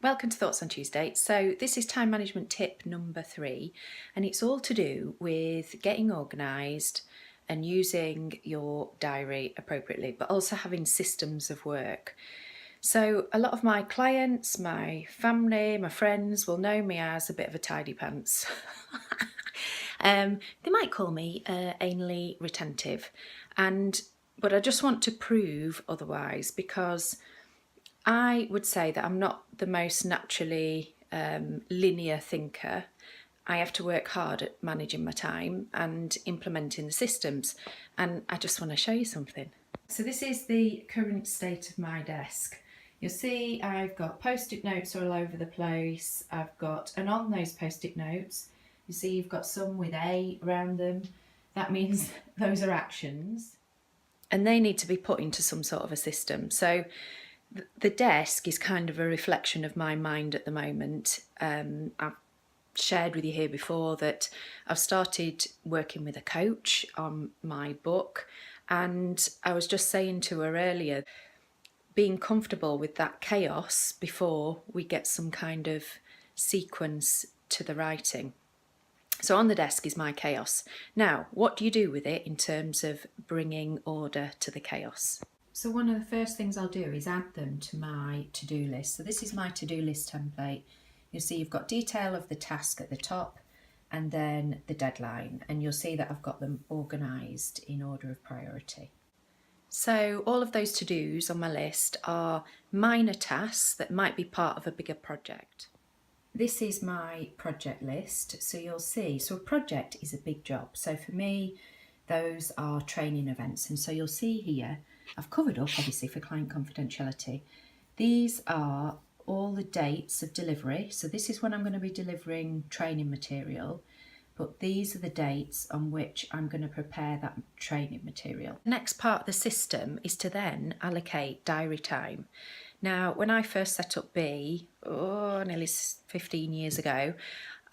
Welcome to Thoughts on Tuesday. So this is time management tip number 3, and it's all to do with getting organised and using your diary appropriately, but also having systems of work. So a lot of my clients, my family, my friends will know me as a bit of a tidy pants. They might call me anally retentive, but I just want to prove otherwise, because I would say that I'm not the most naturally linear thinker. I have to work hard at managing my time and implementing the systems, and I just want to show you something. So this is the current state of my desk. You'll see I've got post-it notes all over the place. And on those post-it notes, you see you've got some with A around them. That means those are actions, and they need to be put into some sort of a system. So the desk is kind of a reflection of my mind at the moment. I've shared with you here before that I've started working with a coach on my book, and I was just saying to her earlier, being comfortable with that chaos before we get some kind of sequence to the writing. So on the desk is my chaos. Now, what do you do with it in terms of bringing order to the chaos? So one of the first things I'll do is add them to my to-do list. So this is my to-do list template. You'll see you've got detail of the task at the top and then the deadline, and you'll see that I've got them organised in order of priority. So all of those to-dos on my list are minor tasks that might be part of a bigger project. This is my project list. So you'll see, so a project is a big job. So for me, those are training events. And so you'll see here, I've covered up obviously for client confidentiality. These are all the dates of delivery. So this is when I'm going to be delivering training material, but these are the dates on which I'm going to prepare that training material. The next part of the system is to then allocate diary time. Now, when I first set up B, nearly 15 years ago,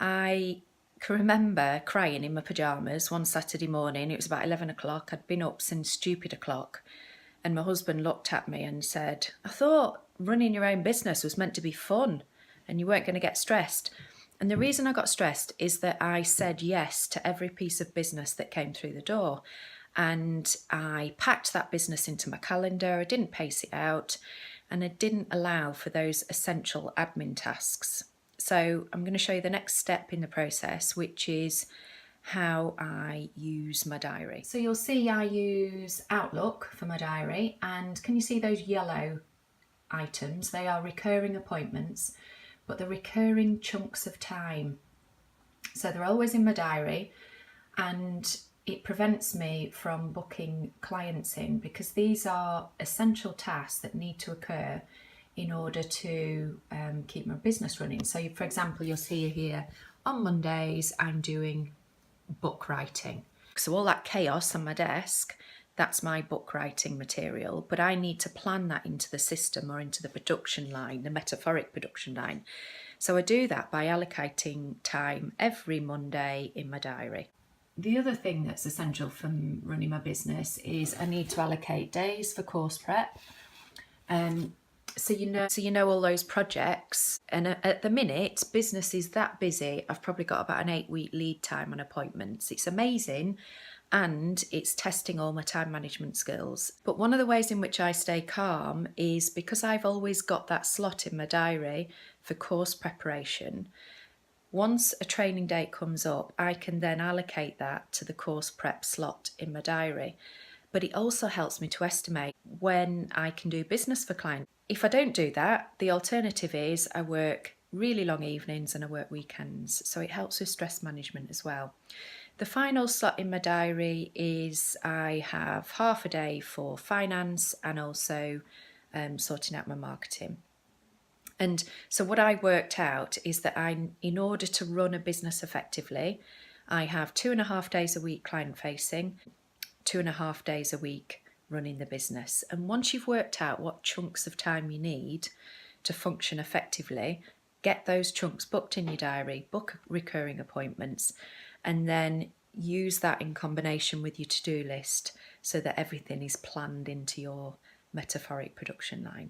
I can remember crying in my pyjamas one Saturday morning. It was about 11 o'clock. I'd been up since stupid o'clock, and my husband looked at me and said, "I thought running your own business was meant to be fun and you weren't going to get stressed." And the reason I got stressed is that I said yes to every piece of business that came through the door. And I packed that business into my calendar. I didn't pace it out, and I didn't allow for those essential admin tasks. So I'm going to show you the next step in the process, which is how I use my diary. So you'll see I use Outlook for my diary, and can you see those yellow items? They are recurring appointments, but they're recurring chunks of time. So they're always in my diary, and it prevents me from booking clients in, because these are essential tasks that need to occur in order to keep my business running. So for example, you'll see here on Mondays I'm doing book writing. So all that chaos on my desk, that's my book writing material, but I need to plan that into the system or into the production line, the metaphoric production line. So I do that by allocating time every Monday in my diary. The other thing that's essential for running my business is I need to allocate days for course prep. So you know all those projects, and at the minute business is that busy, I've probably got about an 8-week lead time on appointments. It's amazing, and it's testing all my time management skills. But one of the ways in which I stay calm is because I've always got that slot in my diary for course preparation. Once a training date comes up, I can then allocate that to the course prep slot in my diary. But it also helps me to estimate when I can do business for clients. If I don't do that, the alternative is I work really long evenings and I work weekends. So it helps with stress management as well. The final slot in my diary is I have half a day for finance and also sorting out my marketing. And so what I worked out is that in order to run a business effectively, I have 2.5 days a week client facing, 2.5 days a week running the business. And once you've worked out what chunks of time you need to function effectively, get those chunks booked in your diary, book recurring appointments, and then use that in combination with your to-do list so that everything is planned into your metaphoric production line.